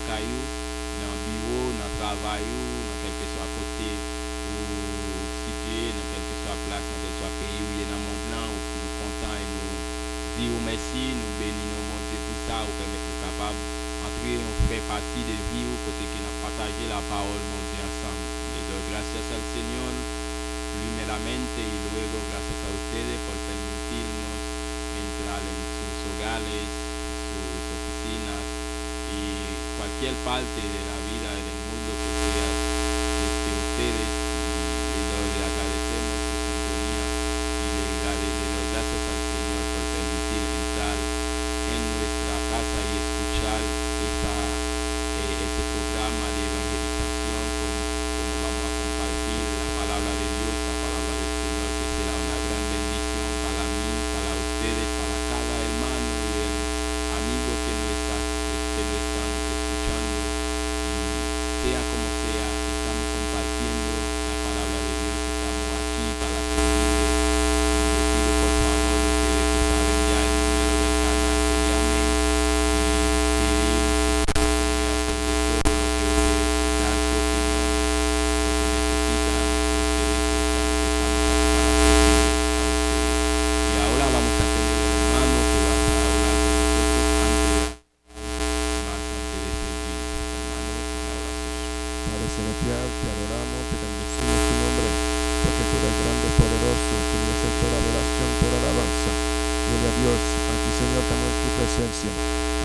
caillou, dans le bureau, dans le travail, dans quel que soit côté ou situé, dans quel que soit place, dans quel que soit pays où il est dans mon blanc, ou nous content et nous dire merci, nous bénissons mon Dieu pour ça, ou permettre nous capables d'entrer, on fait partie de vie, ou côté que nous partagé la parole, mon Dieu, ensemble. Le doy gracias al Señor, primeramente, y luego gracias a ustedes por permitirnos entrar en sus hogares, sus oficinas y cualquier parte de la vida del mundo que sea de ustedes. Y le agradecemos su sintonía y le doy gracias al Señor por permitir entrar en nuestra casa y escuchar este programa de evangelización, como vamos a compartir la palabra de Dios, la palabra del Señor, que será una gran bendición para mí, para ustedes, para cada hermano y el amigo que lo están escuchando. Y sea como sea, estamos compartiendo la palabra de Dios, estamos aquí para servirles. Les pido por favor, ustedes que saben ya el número del canal, que llamen y pedir su sobre todo lo que ustedes dar su opinión, lo que necesitan, ustedes estamos aquí para servirles a ustedes. Y ahora vamos a tener un hermano que va a hablar con nosotros más antes de servir. Hermano, una oración. Padre celestial, te adoramos, te bendecimos tu nombre, porque tú eres grande, poderoso, tú mereces toda adoración, toda alabanza. Gloria a Dios, aquí Señor estamos en tu presencia.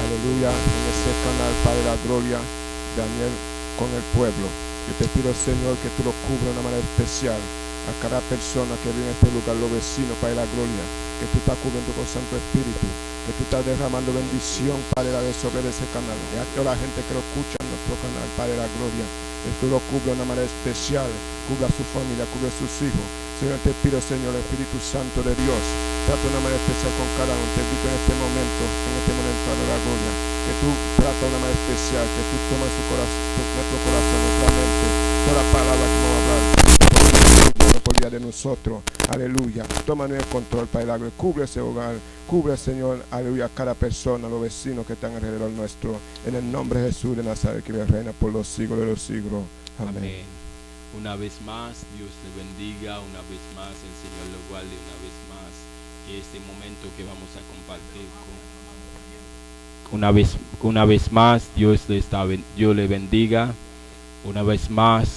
Aleluya, en ese canal, Padre de la gloria, Daniel con el pueblo. Yo te pido, Señor, que tú lo cubras de una manera especial a cada persona que vive en este lugar, los vecinos, Padre de la gloria, que tú estás cubriendo con Santo Espíritu, que tú estás derramando bendición, Padre, sobre ese canal. Y a toda la gente que lo escucha en nuestro canal, Padre de la gloria, que tú lo cubras de una manera especial, cubra a su familia, cubra a sus hijos. Señor, te pido, Señor, el Espíritu Santo de Dios, trata de una manera especial con cada uno. Te digo en este momento, Padre de la gloria, que tú tratas de una manera especial, que tú tomas su corazón, nuestro corazón, nuestra mente, toda palabra que vamos a hablar, por día de nosotros. Aleluya. Tómanos en control, Padre de la gloria. Cubre ese hogar, cubre, Señor, aleluya, cada persona, los vecinos que están alrededor nuestro. En el nombre de Jesús de Nazaret, que reina por los siglos de los siglos. Amén. Amén. Una vez más, Dios le bendiga, una vez más, el Señor lo guarde, una vez más, que este momento que vamos a compartir una vez más, Dios le bendiga, una vez más,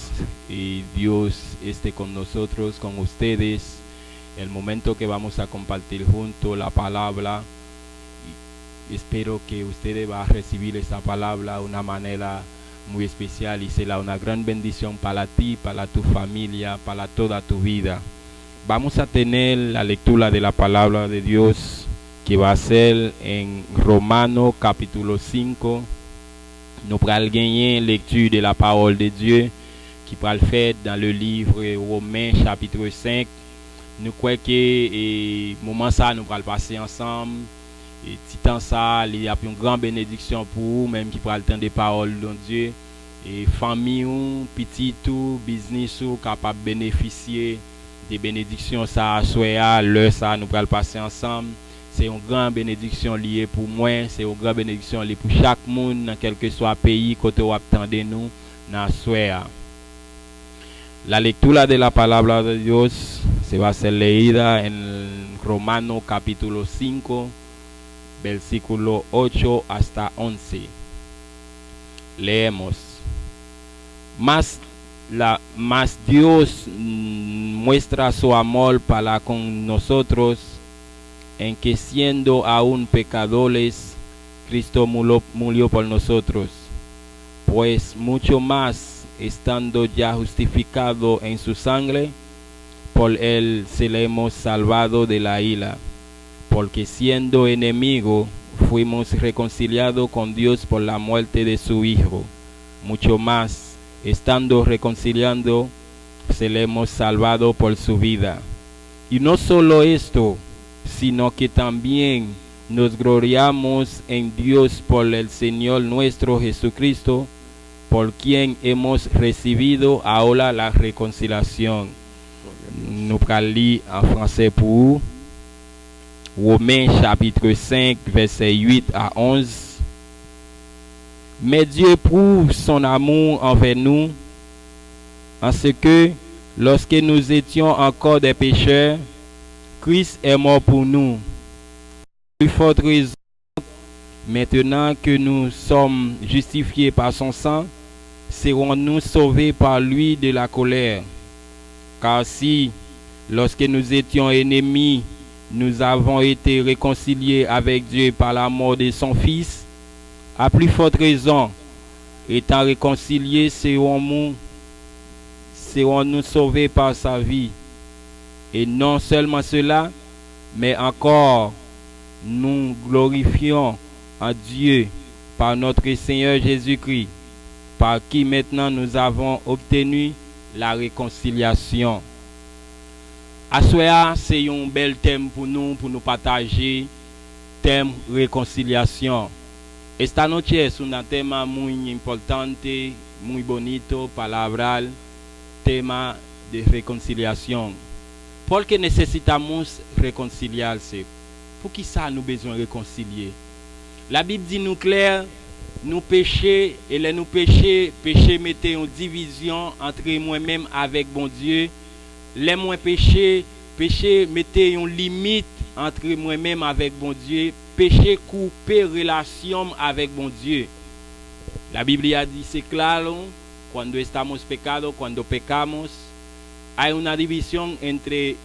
y Dios esté con nosotros, con ustedes, el momento que vamos a compartir junto la palabra. Y espero que ustedes van a recibir esta palabra de una manera muy especial y será una gran bendición para ti, para tu familia, para toda tu vida. Vamos a tener la lectura de la palabra de Dios, que va a ser en Romanos capítulo 5. Nous allons gagner lecture de la parole de Dieu qui va le faire dans le livre Romains chapitre 5. Nous croyons que moment ça nous allons passer ensemble. Et temps ça, il y a une grande bénédiction pour vous, même qui prend le temps des paroles de Dieu. Et famille ou petit ou business ou capable de bénéficier des bénédictions ça soit l'heure ça nous allons passer ensemble. C'est une grande bénédiction liée pour moi, c'est une grande bénédiction liée pour chaque monde dans quel que soit le pays côté où attendez nous dans soir. La lectura de la palabra de Dios se va a ser leída en Romanos capítulo 5, versículo 8 hasta 11. Leemos. Mas Dios muestra su amor para con nosotros en que siendo aún pecadores, Cristo murió por nosotros. Pues mucho más, estando ya justificado en su sangre, por él se le hemos salvado de la ira. Porque siendo enemigo, fuimos reconciliados con Dios por la muerte de su Hijo. Mucho más, estando reconciliando, se le hemos salvado por su vida. Y no solo esto, sino que también nos gloriamos en Dios por el Señor nuestro Jesucristo, por quien hemos recibido ahora la reconciliación. Nous allons lire en français pour vous. Romains chapitre 5, verset 8 à 11. Mais Dieu prouve son amour envers nous en ce que, lorsque nous étions encore des pécheurs, Christ est mort pour nous. Plus forte raison, maintenant que nous sommes justifiés par son sang, serons-nous sauvés par lui de la colère. Car si, lorsque nous étions ennemis, nous avons été réconciliés avec Dieu par la mort de son Fils, à plus forte raison, étant réconciliés, serons-nous sauvés par sa vie. Et non seulement cela, mais encore nous glorifions en Dieu par notre Seigneur Jésus-Christ, par qui maintenant nous avons obtenu la réconciliation. Assoya, c'est un bel thème pour nous partager, thème réconciliation. Esta noche es un tema muy importante, muy bonito, palabral, tema de reconciliación. Porque necesitamos reconciliarse. Pour qui ça nous besoin de réconcilier? La Bible dit nous clair, nous péchés, et les nous péchés mettait une division entre moi-même avec bon Dieu. Les moins péché mettait une limite entre moi-même avec bon Dieu. Péché couper relation avec bon Dieu. La Biblia dice claro, cuando estamos pecados, cuando pecamos, hay una división entre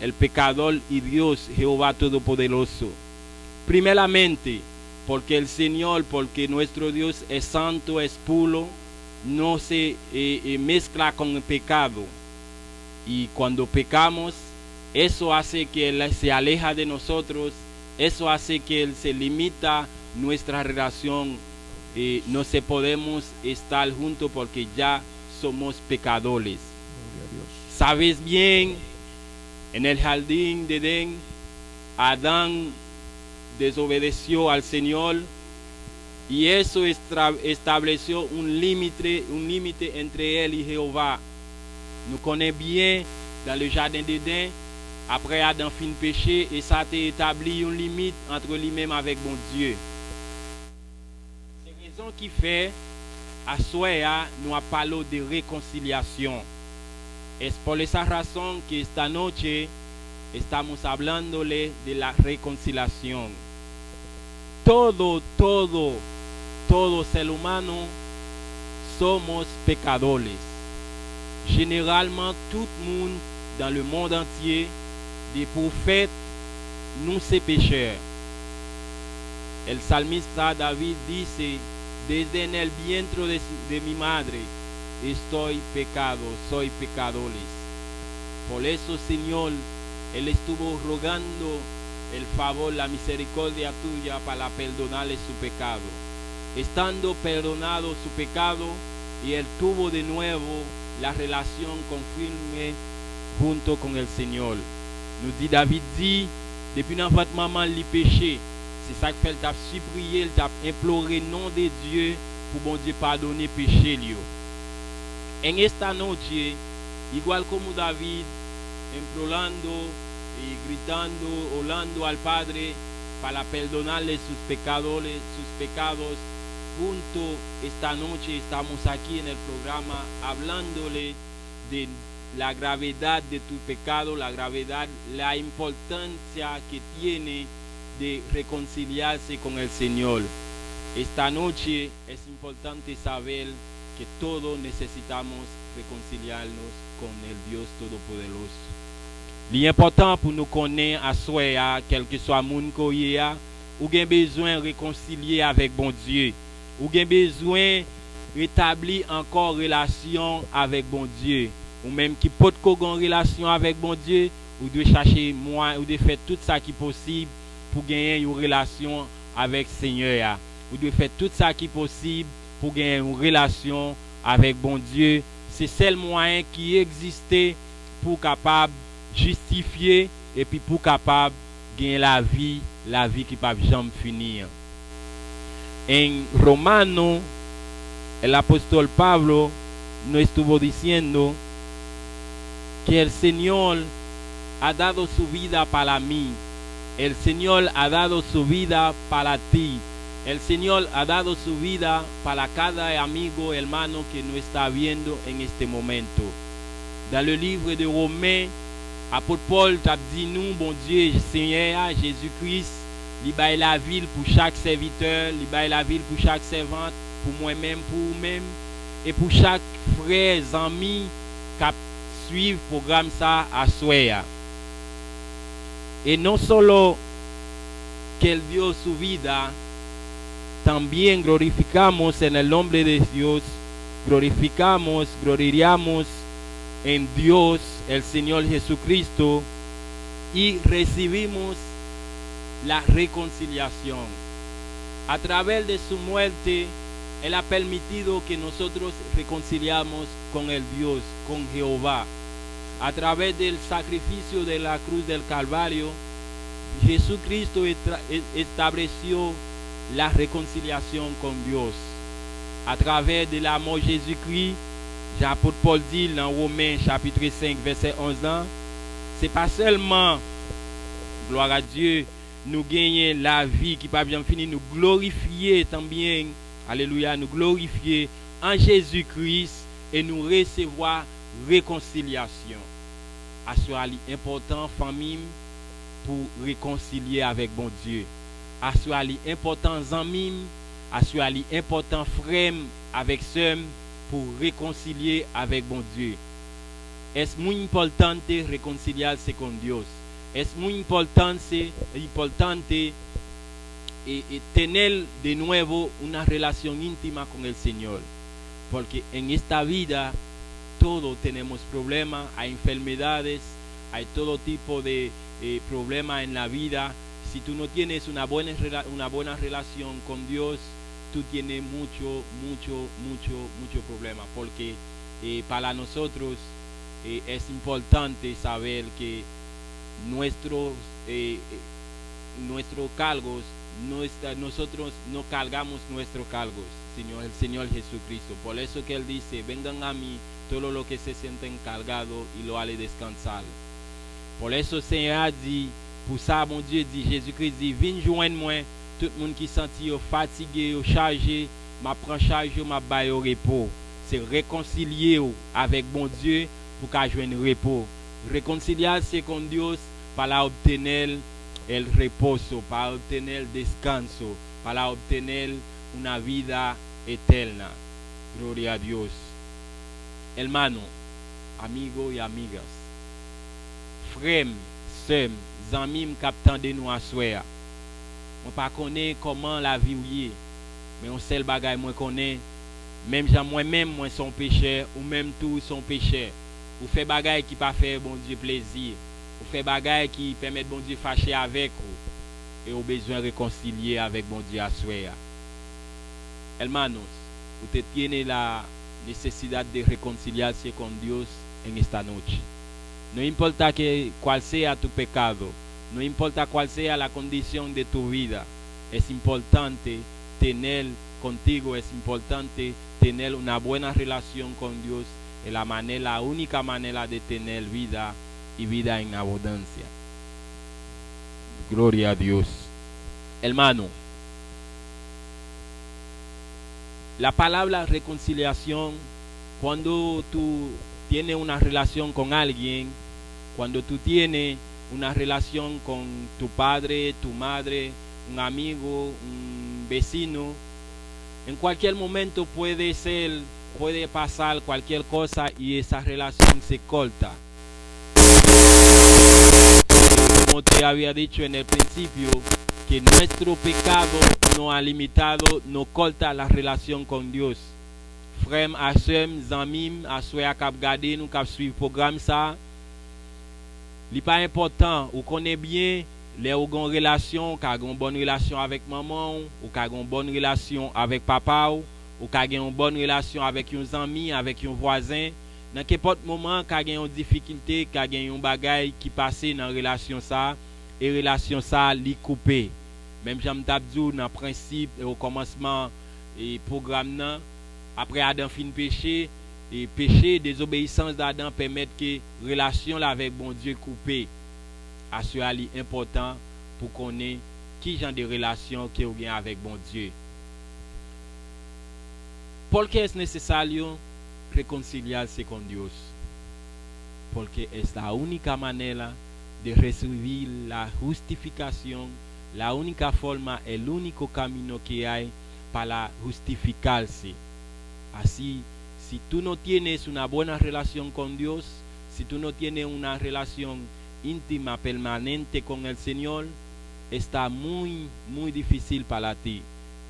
el pecador y Dios, Jehová Todopoderoso. Primeramente, porque nuestro Dios es santo, es puro, no se mezcla con el pecado. Y cuando pecamos, eso hace que Él se aleja de nosotros, eso hace que Él se limita nuestra relación. No se podemos estar juntos porque ya somos pecadores. Sabes bien, en el jardín de Edén, Adán desobedeció al Señor y eso estableció un límite entre él y Jehová. Nous connaissons bien dans le jardin d'Éden, après Adam fin péché, et ça a établi une limite entre lui-même avec bon Dieu. C'est la raison qui fait, à Soya, nous parlons de réconciliation. Es por esa razón que esta noche estamos hablándole de la reconciliación. Todo ser humano somos pecadores. Généralement, tout le monde dans le monde entier, des prophètes, nous sommes pécheurs. El salmista David dice, desde en el vientre de mi madre, estoy pecado, soy pecadores. Por eso, Señor, Él estuvo rogando el favor, la misericordia tuya para perdonarle su pecado. Estando perdonado su pecado, y Él tuvo de nuevo la relación confirme junto con el Señor. Nous dit David dit, depuis dans votre maman le péché, c'est ça que fait t'a supplié, t'a imploré nom de Dieu pour bon Dieu pardonner péché lui. En esta noche, igual como David, implorando y gritando, orando al Padre para perdonarle sus pecados, junto esta noche estamos aquí en el programa hablándole de la gravedad de tu pecado, la gravedad, la importancia que tiene de reconciliarse con el Señor. Esta noche es importante saber que todos necesitamos reconciliarnos con el Dios Todopoderoso. L'important pour nous connaître à soi, quel que soit mon coïa, ou bien besoin de réconcilier avec bon Dieu, ou bien besoin de rétablir encore relation avec bon Dieu, ou même qui peut avoir une relation avec bon Dieu, ou de chercher moins, ou de faire tout ça qui est possible pour gagner une relation avec le Seigneur, ou de faire tout ça qui est possible pour gagner une relation avec bon Dieu. C'est le seul moyen qui existait pour capable justifier et puis pour capable gagner la vie qui ne peut jamais finir. En Romano, el apóstol Pablo nos estuvo diciendo que el Señor ha dado su vida para mí, el Señor ha dado su vida para ti. El Señor ha dado su vida para cada amigo, hermano que nos está viendo en este momento. Dans le livre de Romains, apôtre Paul t'a dit nous, bon Dieu, Seigneur Jésus-Christ, il baille la ville pour chaque serviteur, il baille la ville pour chaque servante, pour moi-même, pour vous-même, et pour chaque frère, ami qui suit le programme ça à Sueya. Et non solo que Él dio su vida, también glorificamos en el nombre de Dios, glorificamos, gloriamos en Dios, el Señor Jesucristo, y recibimos la reconciliación. A través de su muerte, Él ha permitido que nosotros reconciliamos con el Dios, con Jehová. A través del sacrificio de la cruz del Calvario, Jesucristo estableció la reconciliación con Dios. À travers de l'amour Jésus-Christ, l'apôtre Paul dit dans Romains chapitre 5 verset 11 là, c'est pas seulement, gloire à Dieu, nous gagner la vie qui pas bien finie, nous glorifier también, alléluia, nous glorifier en Jésus-Christ et nous recevoir réconciliation. Assurez important famille pour réconcilier avec bon Dieu. Assurez important amis, assurez important frère avec sœur pour réconcilier avec bon Dieu. Es muy importante reconciliarse con Dios. Es muy importante tener de nuevo una relación íntima con el Señor. Porque en esta vida todos tenemos problemas, hay enfermedades, hay todo tipo de problemas en la vida. Si tú no tienes una buena relación con Dios, tú tienes mucho problema. Porque para nosotros es importante saber que nuestros cargos, nosotros no cargamos nuestros cargos, sino el Señor Jesucristo. Por eso que Él dice, vengan a mí todos los que se sienten cargados y lo haré descansar. Por eso el Señor dit, pour ça, mon Dieu dit, Jésus-Christ dit, viens joindre moi, tout le monde qui senti fatigué, chargé, m'a prend charge, m'a baille au repos. C'est réconcilier avec bon Dieu pour qu'à joindre repos. Reconciliarse con Dios para obtener el reposo, para obtener el descanso, para obtener una vida eterna. Gloria a Dios. Hermano, amigo y amigas, frères, sœurs, amis captant de nous à soir. On pas connaît comment la vie est, mais on sait le bagage moi connaît. Même moi-même moi son pécheur ou même tout son pécheur. Ou fait bagage qui pas fait bon Dieu plaisir. Ou fait bagage qui permet bon Dieu fâcher avec ou et au besoin réconcilier avec bon Dieu à soir. Hermanos, usted tiene la necesidad de reconciliarse con Dios en esta noche. No importa cuál sea tu pecado, no importa cuál sea la condición de tu vida, es importante tener contigo, es importante tener una buena relación con Dios, es la única manera de tener vida y vida en abundancia. Gloria a Dios. Hermano, la palabra reconciliación, cuando tú tienes una relación con alguien, cuando tú tienes una relación con tu padre, tu madre, un amigo, un vecino, en cualquier momento puede pasar cualquier cosa y esa relación se corta. Como te había dicho en el principio, que nuestro pecado nos ha limitado, nos corta la relación con Dios. Frères, sœurs, amis, ceux qui ont regardé nous qui suivent le programme ça, il n'est pas important, ou connaît bien les ou une relation, qui a une bonne relation avec maman, ou qui a une bonne relation avec papa, ou qui a une bonne relation avec un ami, avec un voisin. Dans n'importe moment, qui a une difficulté, qui a une bagaille qui passe dans la relation ça, et relation ça li coupé. Même j'aime t'abdou dans le principe et au commencement et programme nan, après Adam fin péché, et péché, désobéissance d'Adam permettent que relation là avec bon Dieu coupé. Assurer important pour qu'on ait qui genre de relation que vous avez avec bon Dieu. Porque es necesario reconciliarse con Dios. Porque es la única manera de recibir la justificación, la única forma, el único camino que hay para justificarse. Así, si tú no tienes una buena relación con Dios, si tú no tienes una relación íntima, permanente con el Señor, está muy difícil para ti.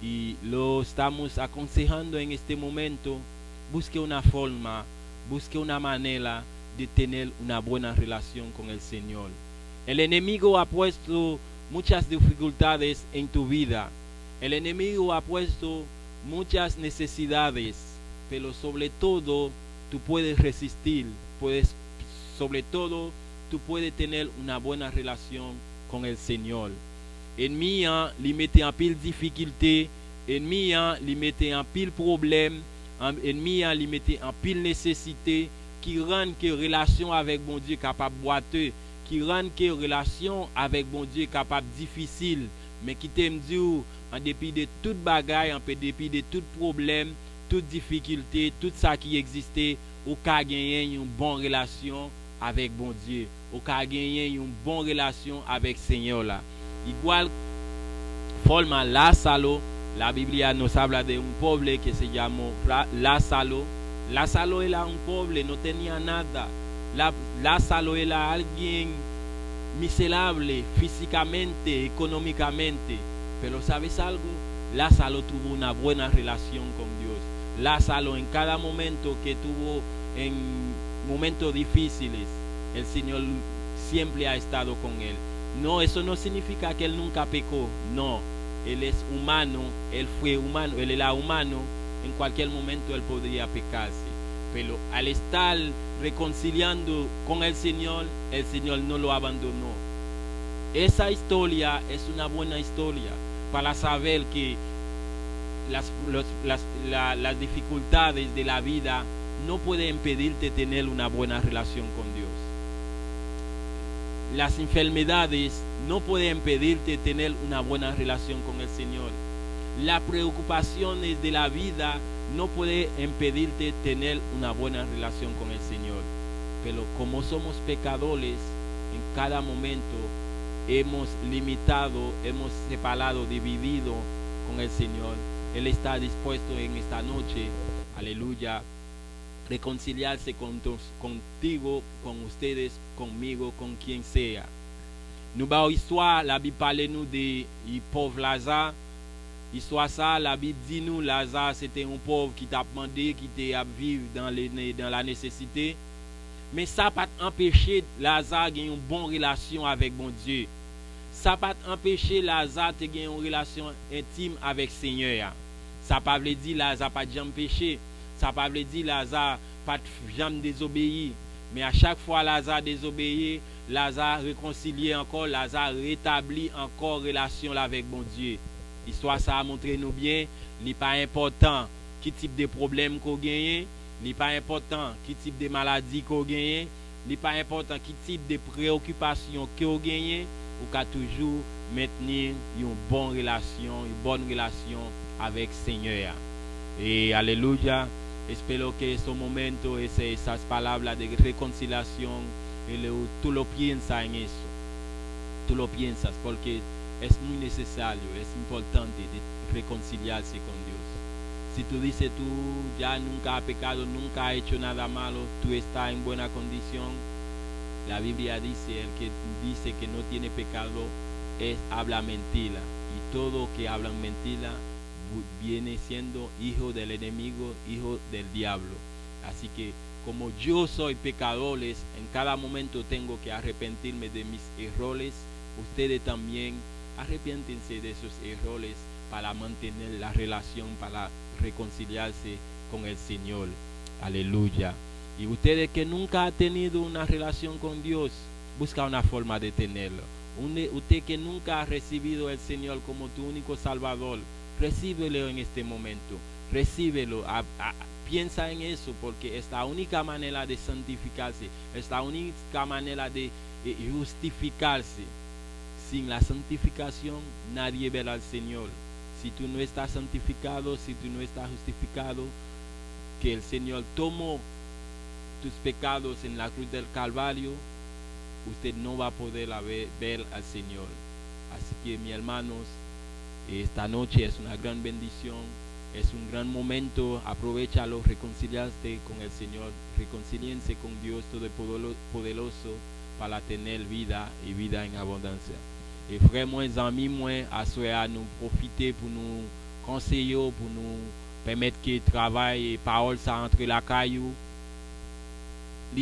Y lo estamos aconsejando en este momento. Busque una forma, busque una manera de tener una buena relación con el Señor. El enemigo ha puesto muchas dificultades en tu vida. El enemigo ha puesto muchas necesidades, pero sobre todo tú puedes resistir, sobre todo tú puedes tener una buena relación con el Señor. Ennemi li mette en pile difficulté, ennemi li mette en pile problème, ennemi li mette en pile nécessité qui rend que relation avec bon Dieu capable boiteux, qui rend que relation avec bon Dieu capable difficile, mais qui t'aime dire en dépit de toute bagaille, en dépit de tout problème, toute difficulté, tout ça qui existait, ou ka gagner une bonne relation avec bon Dieu, ou ka gagner une bonne relation avec Seigneur là. Igual forma Lázaro, la Biblia nos habla de un pobre que se llamó Lázaro. Lázaro era un pobre, no tenía nada. Lázaro era alguien miserable físicamente, económicamente. Pero ¿sabes algo? Lázaro tuvo una buena relación con Dios. Lázaro en cada momento que tuvo en momentos difíciles, el Señor siempre ha estado con él. No, eso no significa que él nunca pecó. No, él es humano, él fue humano, él era humano. En cualquier momento él podría pecarse. Pero al estar reconciliando con el Señor no lo abandonó. Esa historia es una buena historia para saber que las dificultades de la vida no pueden impedirte tener una buena relación con Dios. Las enfermedades no pueden impedirte tener una buena relación con el Señor. Las preocupaciones de la vida no pueden impedirte tener una buena relación con el Señor. Pero como somos pecadores, en cada momento hemos limitado, hemos separado, dividido con el Señor. Él está dispuesto en esta noche, aleluya, reconciliarse contigo, con ustedes, conmigo, con quien sea. Nous ba histoire, la Bible parle nous de pauvre Lazare. Histoire ça, la Bible dit nous Lazare c'était un pauvre qui t'a demandé, qui était à vivre dans la nécessité. Mais ça n'a pas empêché Lazare d'avoir une bonne relation avec bon Dieu. Ça n'a pas empêché Lazare de avoir une relation intime avec Seigneur. Ça n'a pas dit Lazare pas jamais péché. Ça ne veut pas dire Lazare pas jamais désobéi. Mais à chaque fois Lazare désobéit, Lazare réconcilie encore, Lazare rétablit encore relation avec bon Dieu. L'histoire ça a montré nous bien, il n'est pas important quel type de problème qu'on gagne, il n'est pas important quel type de maladie qu'on gagne, il n'est pas important quel type de préoccupation qu'on gagne, ou qu'à toujours maintenir une bonne relation avec Seigneur. Et alléluia. Espero que este momento, esas palabras de reconciliación, tú lo piensas en eso. Tú lo piensas porque es muy necesario, es importante de reconciliarse con Dios. Si tú dices tú ya nunca has pecado, nunca has hecho nada malo, tú estás en buena condición, la Biblia dice, el que dice que no tiene pecado habla mentira. Y todo que hablan mentira viene siendo hijo del enemigo, hijo del diablo. Así que como yo soy pecador, en cada momento tengo que arrepentirme de mis errores. Ustedes también arrepiéntense de esos errores para mantener la relación, para reconciliarse con el Señor. Aleluya. Y ustedes que nunca han tenido una relación con Dios, busca una forma de tenerlo. Usted que nunca ha recibido al Señor como tu único Salvador, recíbelo en este momento, recíbelo, piensa en eso, porque es la única manera de santificarse, es la única manera de justificarse. sin la santificación nadie verá al Señor. Si tú no estás santificado, si tú no estás justificado, que el Señor tomó tus pecados en la cruz del Calvario, usted no va a poder ver al Señor. Así que, mis hermanos, esta noche es una gran bendición, es un gran momento. Aprovechalo, reconciliaste con el Señor, reconcíliense con Dios Todopoderoso para tener vida y vida en abundancia. Et frères, moi, amis, moi, à soi, nous profiter pour nous conseiller, pour nous permettre que le travail et parole ça entre la caillou.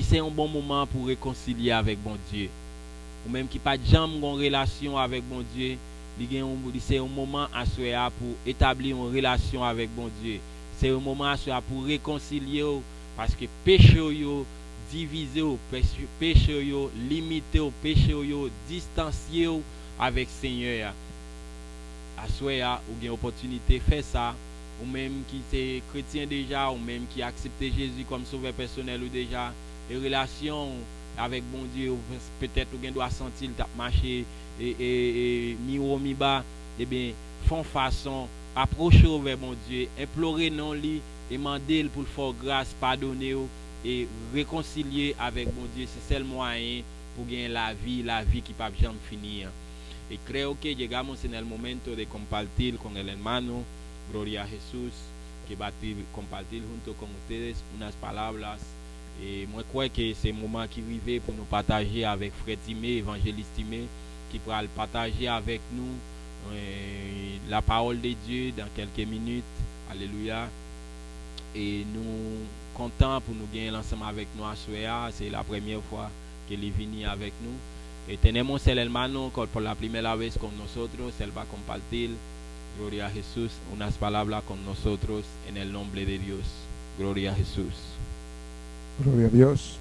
C'est un bon moment pour réconcilier avec bon Dieu. Ou même qui pas jamais en relation avec bon Dieu, c'est un moment à soi pour établir une relation avec bon Dieu. C'est un moment à soi pour réconcilier parce que péché yo diviser, péché yo limiter, péché yo distancier avec Seigneur. À soi ou une opportunité faire ça, ou même qui est chrétien déjà, ou même qui a accepté Jésus comme sauveur personnel ou déjà, les relations avec bon Dieu, peut-être ou doit sentir le marcher et mi haut mi bas, et bien font façon approcher vers bon Dieu, implorer non lui, demander pour faire grâce, pardonner et réconcilier avec bon Dieu. C'est le seul moyen pour gagner la vie qui peut jamais finir. Y creo que llegamos en el momento de compartir con el hermano, gloria a Jesús, que va a compartir junto con ustedes unas palabras. Et moi, je crois que c'est le moment qui arrive pour nous partager avec Frère Timé, évangéliste Timé, qui pourra le partager avec nous la parole de Dieu dans quelques minutes. Alléluia. Et nous contents pour nous gagner l'ensemble avec nous à Soya. C'est la première fois qu'il est venu avec nous. Y tenemos el hermano que por la primera vez con nosotros, él va a compartir, gloria a Jesús, unas palabras con nosotros en el nombre de Dios. Gloria a Jesús. Gloria a Dios.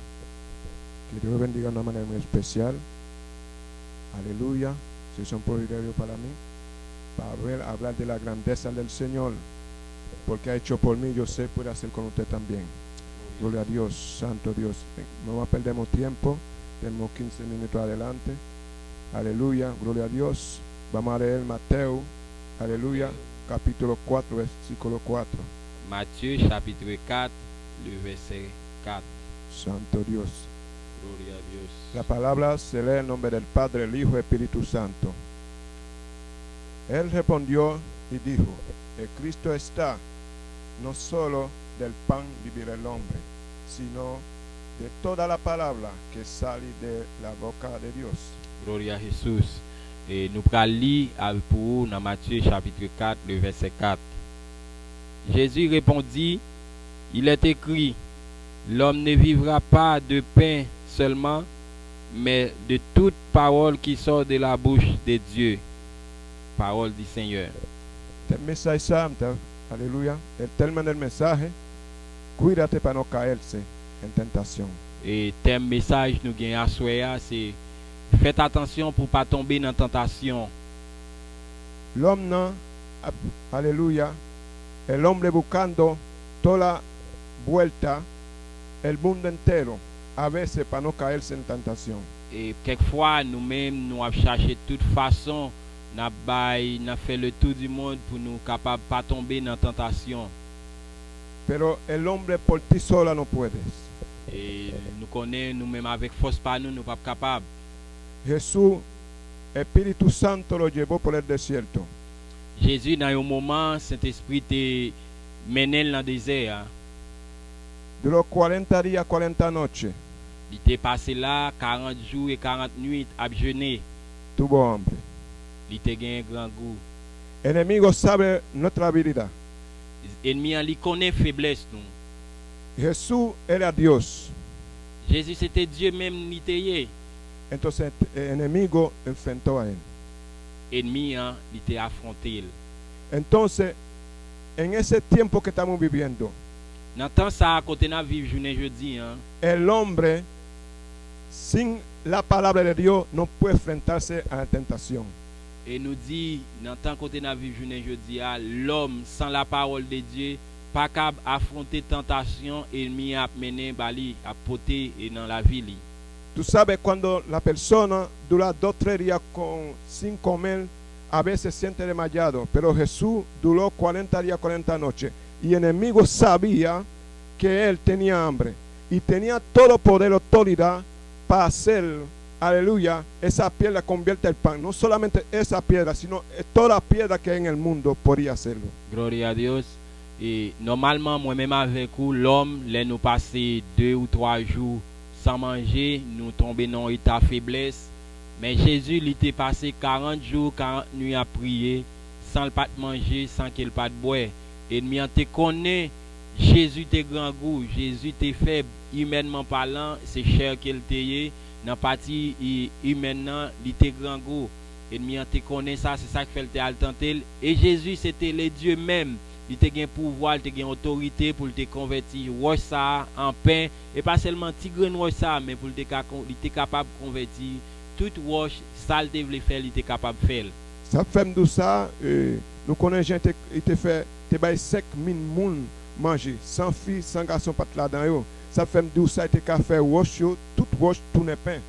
Que Dios bendiga de una manera muy especial. Aleluya. Es un privilegio para mí, para hablar de la grandeza del Señor, porque ha hecho por mí, yo sé puede hacer con usted también. Gloria a Dios, santo Dios. No perdemos tiempo. Tenemos 15 minutos adelante. Aleluya, gloria a Dios. Vamos a leer Mateo, aleluya, capítulo 4, versículo 4. Matthieu chapitre 4, le verset 4. Santo Dios. Gloria a Dios. La palabra se lee en nombre del Padre, el Hijo y el Espíritu Santo. Él respondió y dijo, el Cristo está, no solo del pan vivirá el hombre, sino de toda la palabra que sale de la boca de Dios. Gloria a Jesús. Et nous allons lire pour vous dans Matthieu chapitre 4, le verset 4. Jésus répondit, il est écrit, l'homme ne vivra pas de pain seulement, mais de toute parole qui sort de la bouche de Dieu. Parole du Seigneur. El mensaje santo, aleluya, el término del mensaje, cuídate para no caerse en tentación. Et thème message nous gagnons à soir, c'est faites attention pour pas tomber dans tentation. L'homme, aleluya, el hombre buscando toda la vuelta, el mundo entero, a veces para no caerse en tentación. Et quelquefois nous-mêmes nous avons cherché toute façon, n'a fait le tour du monde pour nous capables pas tomber dans tentation. Pero el hombre por ti sola no puedes. Et nous connaissons nous-mêmes avec force par nous pas capables. Jesús, Espíritu Santo lo llevó por el desierto. Jésus dans un moment Saint-Esprit te mené dans le désert. Duró 40 días, 40 noches. Il était passé là 40 jours et 40 nuits à jeûner. Tuvo hambre. Il était gagné un grand goût. Enemigo sabe nuestra habilidad. Ennemi il connaît faiblesse nous. Jesús era Dios. Jésus c'était Dieu même il était. Entonces el enemigo enfrentó a él. Ennemi il était affronté. Entonces, en ese tiempo que estamos viviendo, dans temps ça côté na vivre journée jeudi el hombre sin la palabra de Dios no puede enfrentarse a la tentación. Et nous dit dans temps côté na vivre journée jeudi l'homme sans la parole de Dieu pas capable affronter tentation ennemi a mené bali à porter et dans la vie li. Tú sabes cuando la persona dura 2 o 3 días sin comer, a veces se siente desmayado, pero Jesús duró 40 días, 40 noches. Y el enemigo sabía que él tenía hambre y tenía todo poder, autoridad para hacer, aleluya, esa piedra convierte el pan. No solamente esa piedra, sino toda piedra que hay en el mundo podía hacerlo. Gloria a Dios. Et normalement, moi-même avec vous, l'homme, là nous passer 2 ou 3 jours sans manger, nous tomber dans un état de faiblesse. Mais Jésus, il était passé 40 jours, 40 nuits à prier, sans le pas de manger, sans qu'il pas de boire. Et nous te connaît, Jésus était grand goût, Jésus était faible, humainement parlant, c'est cher qu'il était, dans la partie humainement, il était grand goût. Et nous te connaît ça, c'est ça qui fait le tenté. Et Jésus, c'était le Dieu même. Il te un pouvoir, il te une autorité pour te convertir roche ça en pain et pas seulement petit grain roche ça mais pour il était capable de convertir toute roche ça il voulait faire, il était capable de faire. Ça fait de ça nous connaissons gens qui fait te bail 5000 moun manger sans fille, sans garçon pas là-dedans yo. Ça fait de ça il était faire roche toute roche tourner pain.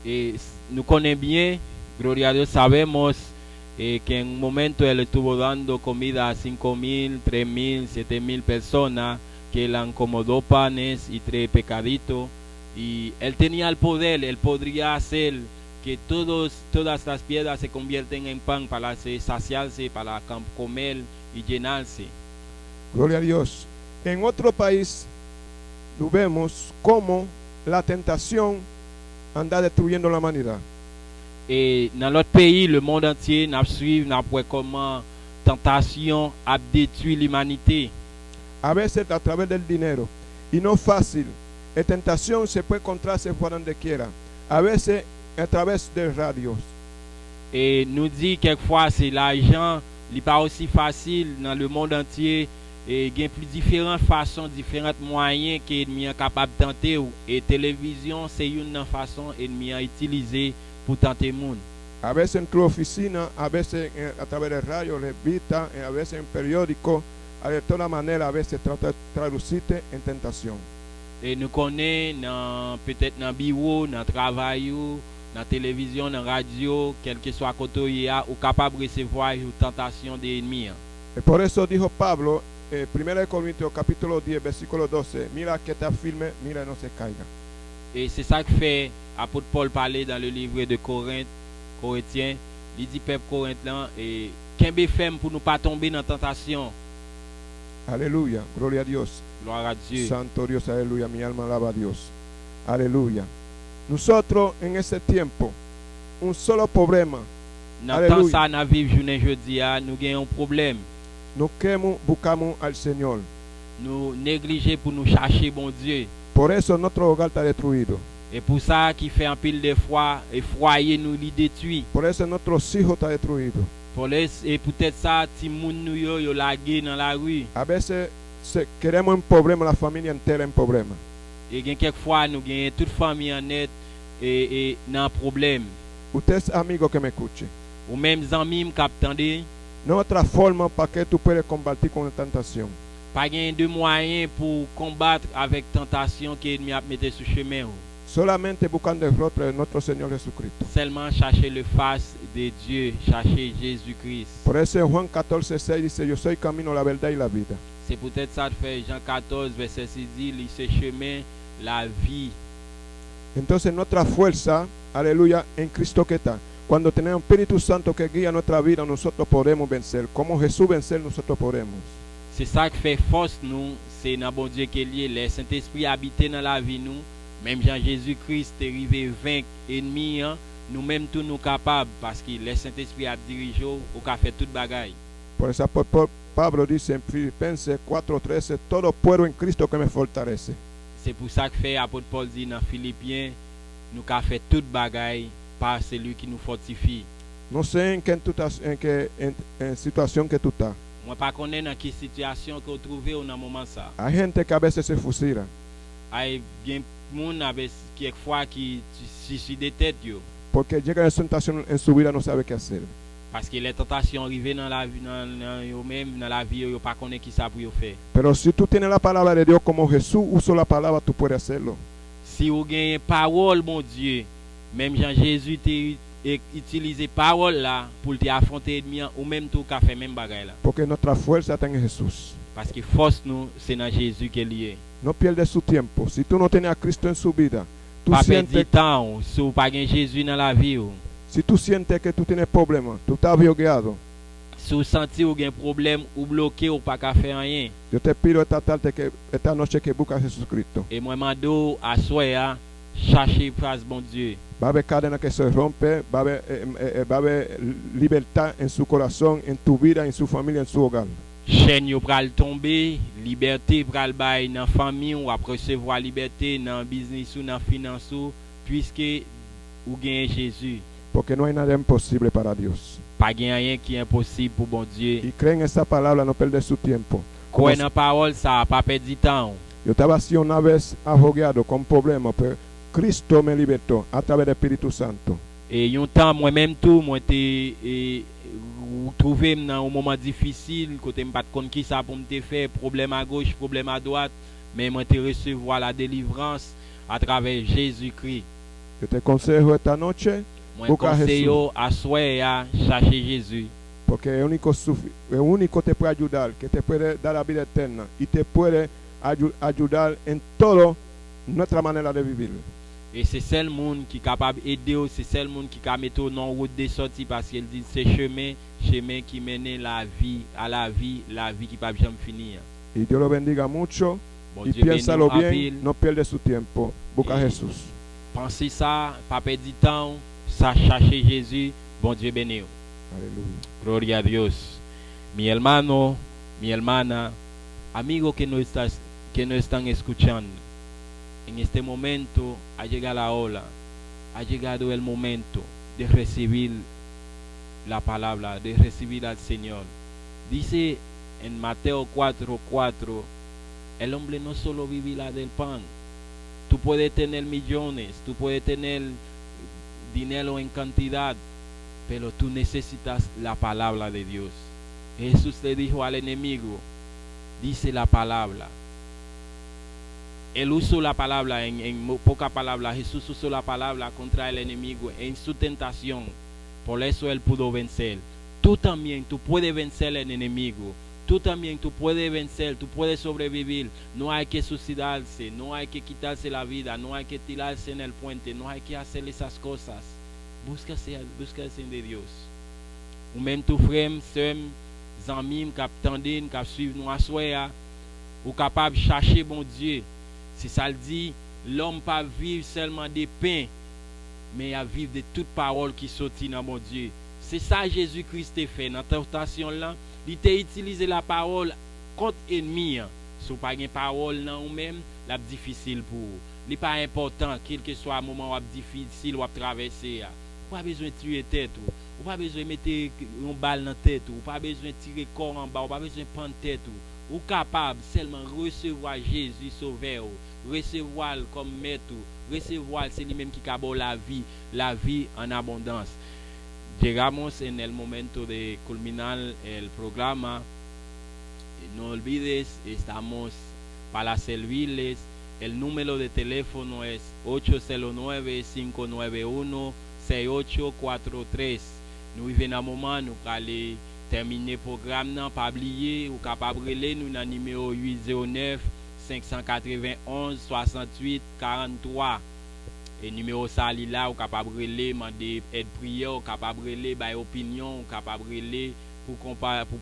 Et nous connaissons bien, gloria a Dios, sabemos que en un momento él estuvo dando comida a 5,000, 3,000, 7,000 personas, que él acomodó panes y 3 pescaditos, y él tenía el poder, él podría hacer que todas las piedras se convierten en pan para saciarse, para comer y llenarse. Gloria a Dios. En otro país, vemos cómo la tentación anda destruyendo la humanidad. Et dans l'autre pays, le monde entier, nous suivons, nous voyons comment tentation a détruit l'humanité. A veces a través del dinero. Y no fácil. La tentación se puede encontrarse por donde quiera. A veces a través de radios. Et nous dit quelquefois c'est l'argent, il n'est pas aussi facile dans le monde entier. Et il y a plus différentes façons, différents moyens que l'ennemi est capable de tenter. Et télévision, c'est une façon que l'ennemi a utilisée pour tenter le monde. A veces en tu oficina, a veces a través de radio, revista, a veces en periódico, de toda manera, a veces trata de traducirte en tentación. Et nous connaissons peut-être dans le bureau, dans le travail, dans la télévision, dans la radio, quel que soit côté il y a, ou capable de recevoir une tentation des ennemis. Et por eso dijo Pablo, 1 Corintios capítulo 10, versículo 12, mira que está firme, mira no se caiga. Et c'est ça que fait apôtre Paul parler dans le livre de Corinthiens. Il dit peuple corinthien et qu'un ferme pour ne pas tomber dans la tentation. Aleluya, gloria a Dios. Gloire à Dieu. Santo Dios, aleluya, mi alma alaba a Dios. Aleluya. Nosotros en ese tiempo, un solo problema. Dans le temps ça, nous vivons journée jeudi, nous avons un problème. Nous buscamos al Señor. Nous négligeons pour nous chercher bon Dieu. Por eso nuestro hogar está destruido. Et pour ça qui fait un pile de fois et foyer nous les détruit. Por eso nuestros hijos está destruido. Et peut-être ça ti moun nou yo lagué dans la rue. A veces queremos un problema, la familia entera en problema. Et quelquefois nous gagnons toute famille en net et dans problème. Usted es amigo que me escuche. Ou même amis qui attendent. No otra forma para que tú puedas combatir con la tentación. Pas gain de moyens pour combattre avec tentation que l'ennemi a mis sur chemin. Solamente buscando el rostro de nuestro Señor Jesucristo. Seulement chercher le face de Dieu, chercher Jésus-Christ. Por eso en Juan 14:6 dice, yo soy camino, la verdad y la vida. C'est peut-être ça que fait Jean 14 verset 6 dit, ce chemin, la vie. Entonces nuestra fuerza, aleluya, en Cristo que está. Cuando tenemos Espíritu Santo que guía nuestra vida, nosotros podemos vencer. Como Jesús vencer, nosotros podemos. C'est ça qui fait force nous, c'est dans bon Dieu qui est lié. Le Saint-Esprit habite dans la vie nous. Même Jean Jésus-Christ est arrivé vaincre ennemis, nous-mêmes tous nous capables parce que le Saint-Esprit a dirigé au fait toute bagaille. Por eso Pablo dice en Filipenses 4:13, todo puedo en Cristo que me fortalece. C'est pour ça que fait apôtre Paul dit dans Philippiens, nous qu'a fait toute bagaille par celui qui nous fortifie. No sé en qué situación que tú estás. Moi pas connais dans quelle situation que vous trouvez au moment ça. Hay gente que a veces se fusila. Hay bien moun avec quelquefois qui suicide tête yo. Porque llega la tentación en su vida no sabe qué hacer. Parce que les tentations arrivent dans la vie, dans la vie, yo pas connaît qui ça pour yo faire. Pero si tú tienes la palabra de Dios como Jesús usó la palabra, tú puedes hacerlo. Si vous avez parole, mon Dieu, même Jean-Jésus t'a utilisé parole là pour affronter l'ennemi, ou même tout qu'à faire même bagaille là. Porque nuestra fuerza está en Jesús. Parce que force nous, c'est dans Jésus qu'elle est. No pierdes su tiempo. Si tú no tienes a Cristo en su vida, tú Pas perdre sientes, temps si vous pas Jésus dans la vie. si tú sientes que tú tienes problemas, tú estás bloqueado, Si vous sentez ou un problème ou bloqué ou pas qu'à faire rien. yo te pido esta noche que busques a Jesucristo. Et moi mando à soi chercher face bon Dieu. Va a haber cadenas que se rompen, va a haber libertad en su corazón, en tu vida, en su familia, en su hogar. Chaîne yo pral tomber, liberté pral bay dans famille ou après recevoir liberté dans business ou dans finance ou puisque ou gagne Jésus. Porque no hay nada imposible para Dios. Pas gagne rien qui est impossible pour bon Dieu. Y creen esa palabra, no perder su tiempo. Quoi dans parole ça pas perdre temps. Yo estaba así una vez ahogueado con problemas, pero Cristo me libertó a través del Espíritu Santo. Et un temps moi-même tout moi été trouvé dans un moment difficile côté me pas connait qui ça pour me faire problème à gauche, problème à droite, mais moi te recevoir la délivrance à travers Jésus-Christ. Yo te consejo esta noche, Moi busca a conseille Jesús, à soi à chercher Jésus. porque el único te puede ayudar, que te puede dar la vida eterna y te puede ayudar en todo nuestra manera de vivir. Et c'est seul monde qui est capable d'aider, c'est seul monde qui est mettre en route de sortie parce qu'il dit c'est chemin qui mène la vie à la vie qui pas jamais finir. Y Dios lo bendiga mucho Bon y Dieu piénsalo bénisse en bien, pile. no pierde su tiempo, busca a Jesús. Pensez ça, pas perdre du temps, ça chercher Jésus, bon Dieu béni. Aleluya. Gloria a Dios. Mi hermano, mi hermana, amigo que nos están escuchando. En este momento ha llegado la hora, ha llegado el momento de recibir la palabra, de recibir al Señor. Dice en Mateo 4:4, el hombre no solo vivirá del pan. Tú puedes tener millones, tú puedes tener dinero en cantidad, pero tú necesitas la palabra de Dios. Jesús le dijo al enemigo, dice la palabra. Él usó la palabra en pocas palabras. Jesús usó la palabra contra el enemigo en su tentación. Por eso él pudo vencer. Tú también, tú puedes vencer al enemigo. Tú también, tú puedes vencer, tú puedes sobrevivir. No hay que suicidarse, no hay que quitarse la vida, no hay que tirarse en el puente, no hay que hacer esas cosas. Búscase de Dios. Ou même tout frère, sœur, amis, qui attendent, qui suivent nous à soi, ou capable de chercher bon Dieu. C'est ça le dit, l'homme pas vivre seulement des pains, mais à vivre de toute parole qui sortit dans mon Dieu. C'est ça Jésus-Christ a fait dans la tentation là. Il a utilisé la parole contre l'ennemi. Si vous n'avez pas de parole dans vous-même, c'est difficile pour vous. Ce n'est pas important, quel que soit le moment difficile ou traverser. Vous n'avez pas besoin de tuer tête. Vous n'avez pas besoin de mettre une balle dans la tête. Vous n'avez pas besoin de tirer le corps en bas. Vous n'avez pas besoin de prendre tête. Vous êtes capable seulement de recevoir Jésus sauveur, recevoir comme maître, recevoir c'est lui-même qui cabot la vie en abondance. Llegamos en el momento de culminar el programa. No olvides, estamos para servirles. El número de teléfono es 809-591-6843. Nous vivons un moment, nous allons terminer le programme, pas oublier, ou capable de nous dans le numéro 809-591-6843. Et numéro ça là, ou capable de demander aide prière, ou capable de bailler opinion, ou capable de pour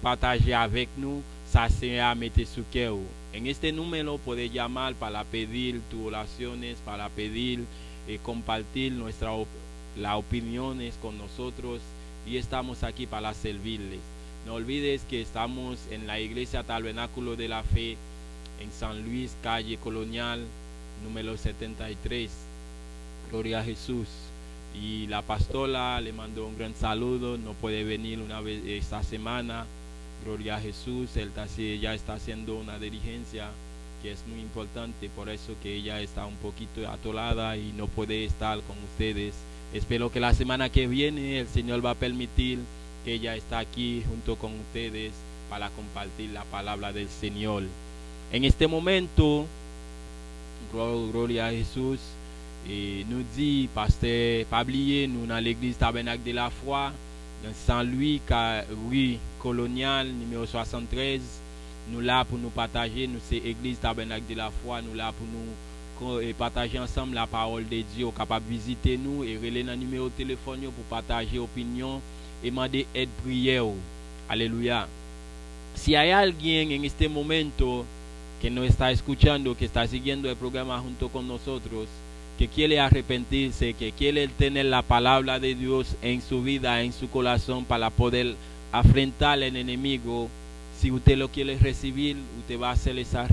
partager avec nous, ça c'est à mettre sous cœur. En este número puede llamar para pedir tus oraciones, para pedir y compartir las opiniones con nosotros y estamos aquí para servirles. No olvides que estamos en la iglesia Tabernáculo de la Fe en San Luis, calle Colonial, número 73. Gloria a Jesús. Y la pastora le mandó un gran saludo. No puede venir una vez esta semana. Gloria a Jesús. Ella está haciendo una diligencia que es muy importante. Por eso que ella está un poquito atolada y no puede estar con ustedes. Espero que la semana que viene el Señor va a permitir que ella está aquí junto con ustedes para compartir la palabra del Señor. En este momento, gloria a Jesús, Et nous dit, pasteur, pas oublier, nous dans l'église Tabernacle de la Foi, dans Saint-Louis, rue coloniale, numéro 73. Nous là pour nous partager, nous c'est l'église Tabernacle de la Foi, nous là pour nous partager ensemble la parole de Dieu, capable de visiter nous et relayer dans numéro de téléphone pour partager opinion et demander aide prière. Alléluia. Si hay alguien en este momento que nos está escuchando, que está siguiendo el programa junto con nosotros, que quiere arrepentirse, que quiere tener la palabra de Dios en su vida, en su corazón, para poder afrontar al enemigo, si usted lo quiere recibir, usted va a hacer esa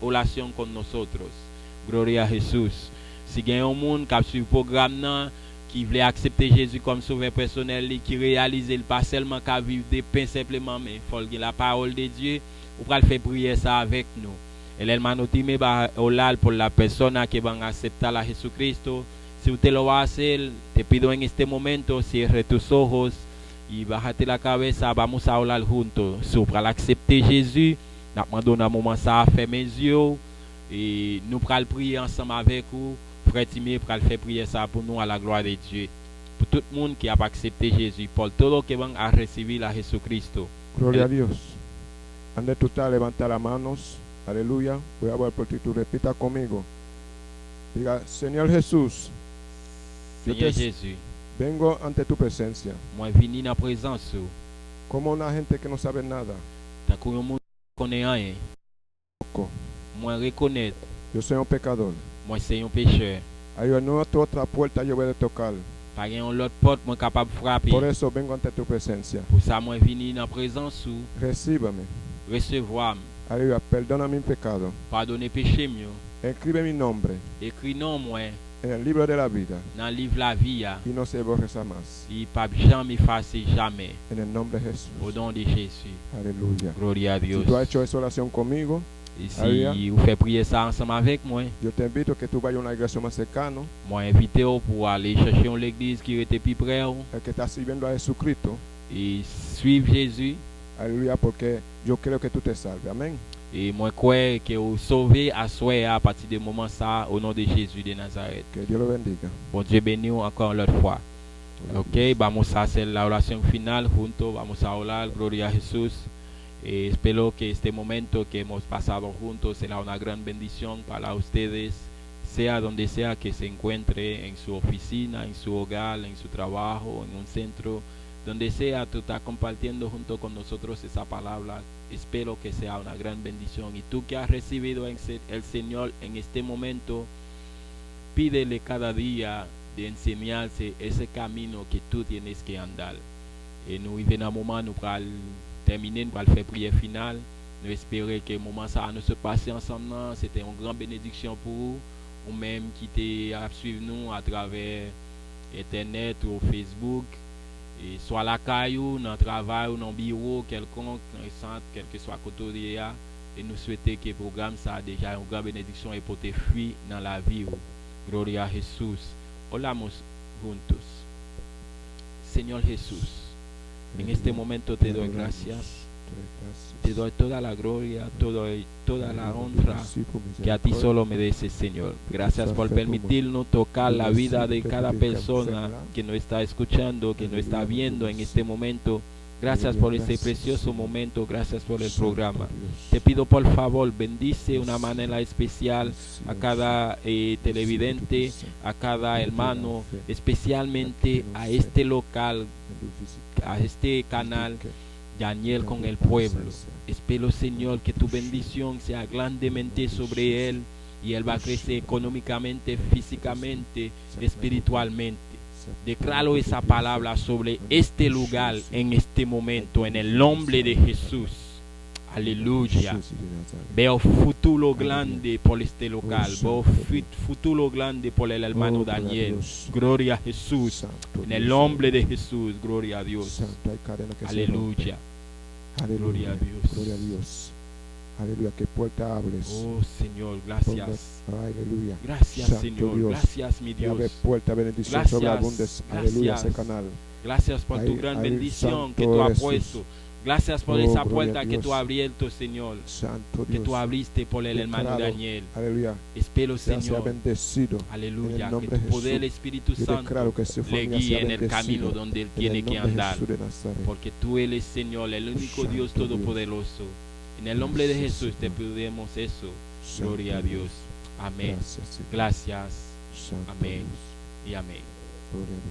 oración con nosotros. Gloria a Jesús. Si il y a un monde qui a suivi le programme, qui voulait accepter Jésus comme sauveur personnel, qui réalise pas seulement qu'à vivre des pains simplement, mais il faut la parole de Dieu, vous pouvez faire prier ça avec nous. El hermano Time va a orar por la persona que van a aceptar a Jesucristo. Si usted lo va a hacer, te pido en este momento, cierre tus ojos y bájate la cabeza, vamos a orar juntos. Si vous pouvez accepter Jésus, nous demandons un moment ça à fermer les yeux et nous allons prier ensemble avec vous. Frère Timé pour faire prier ça pour nous à la gloire de Dieu. Pour tout le monde qui a accepté Jésus, pour todos los que van a recibir a Jesucristo. Gloria a Dios. Ande tú estás, levanta las manos. Aleluya. Voy a hablar por ti. Tú repita conmigo. Diga, Señor Jesús. Señor Jesús. Vengo ante tu presencia. Moi vini na présence. Como una gente que no sabe nada. Ta comme un monde connaît rien. Moi reconnaître. Yo soy un pecador. Moi c'est un pécheur. Hay una otra puerta yo voy a tocar. Pas une autre porte moi capable de frapper. Por eso vengo ante tu presencia. Pour ça moi vini na présence. Recíbame. Recevoir. Aleluya. Perdona mi pecado. Pardonner péché mieux. Escribe mi nombre. Écris non moi. En el libro de la vida. Dans le livre la vie. Y no se borre jamás. Il pas jamais effacer jamais. En el nombre de Jesús. Au nom de Jésus. Aleluya. Gloria a Dios. Si tú has hecho esa oración conmigo. Et si vous faites prier ça ensemble avec moi, yo te invito que tú vayas a una iglesia más cercana. Moi invité pour aller chercher une église qui était plus près el que está sirviendo a Jesucristo. Et suivre Jésus. Aleluya, porque yo creo que tú te salves. Amén. Et moi crois que vous sauvez à soi à partir du moment ça au nom de Jésus de Nazareth. Que Dios lo bendiga. Bon Dieu bénisse encore l'autre fois. Ok, vamos a hacer la oración final juntos, vamos a orar, gloria a Jesús. Espero que este momento que hemos pasado juntos será una gran bendición para ustedes, sea donde sea que se encuentre, en su oficina, en su hogar, en su trabajo, en un centro, donde sea tú estás compartiendo junto con nosotros esa palabra. Espero que sea una gran bendición. Y tú que has recibido el Señor en este momento, pídele cada día de enseñarse ese camino que tú tienes que andar. Nous vivons un moment nous allons terminer, nous allons faire prière finale. Nous espérons que le moment ça nous se passer ensemble. C'était une grande bénédiction pour vous, ou même qui te suivre nous à travers Internet ou Facebook, et soit la caillou, dans le travail ou dans le bureau, quelconque, dans le centre, quel que soit côté. Et nous souhaitons que le programme ça a déjà une grande bénédiction et pour te fuir dans la vie. Gloria a Jesús. Oramos juntos. Señor Jesús, en este momento te doy gracias. Te doy toda la gloria, toda la honra que a ti solo mereces, Señor. Gracias por permitirnos tocar la vida de cada persona que nos está escuchando, que nos está viendo en este momento. Gracias por este precioso momento, gracias por el programa. Te pido por favor, bendice de una manera especial a cada televidente, a cada hermano, especialmente a este local, a este canal, Daniel con el pueblo. Espero, Señor, que tu bendición sea grandemente sobre él y él va a crecer económicamente, físicamente, espiritualmente. Declaro esa palabra sobre este lugar en este momento, en el nombre de Jesús. Aleluya. Veo futuro grande por este local. Veo futuro grande por el hermano Daniel. Gloria a Jesús. En el nombre de Jesús. Gloria a Dios. Aleluya. Gloria a Dios. Gloria a Dios. Aleluya, que puerta abres. Oh Señor, gracias. Aleluya. Gracias, Santo Señor. Dios. Gracias, mi Que abre Dios. puerta, bendición Gracias, sobre abundes. Aleluya, gracias. ese canal. Gracias por tu Ay, gran ay, bendición Santo que tú has Jesús. puesto Gracias por Oh, esa gloria puerta a que Dios. tú has abierto, Señor, Santo que Dios. tú abriste por el hermano Declaro, Daniel. aleluya, Espero, sea Señor, bendecido en aleluya, el que nombre tu de Jesús. poder, Espíritu Yo Santo, declaro que su le familia guíe sea en el camino bendecido donde él en tiene el que nombre de andar, Jesús de Nazaret. porque tú eres, Señor, el único Santo Dios Dios. todopoderoso. En el nombre de Gracias, Jesús te Señor. pedimos eso. Santo Gloria a Dios. Amén. Gracias, Señor. Gracias. Santo Amén Dios. y amén. Gloria a Dios.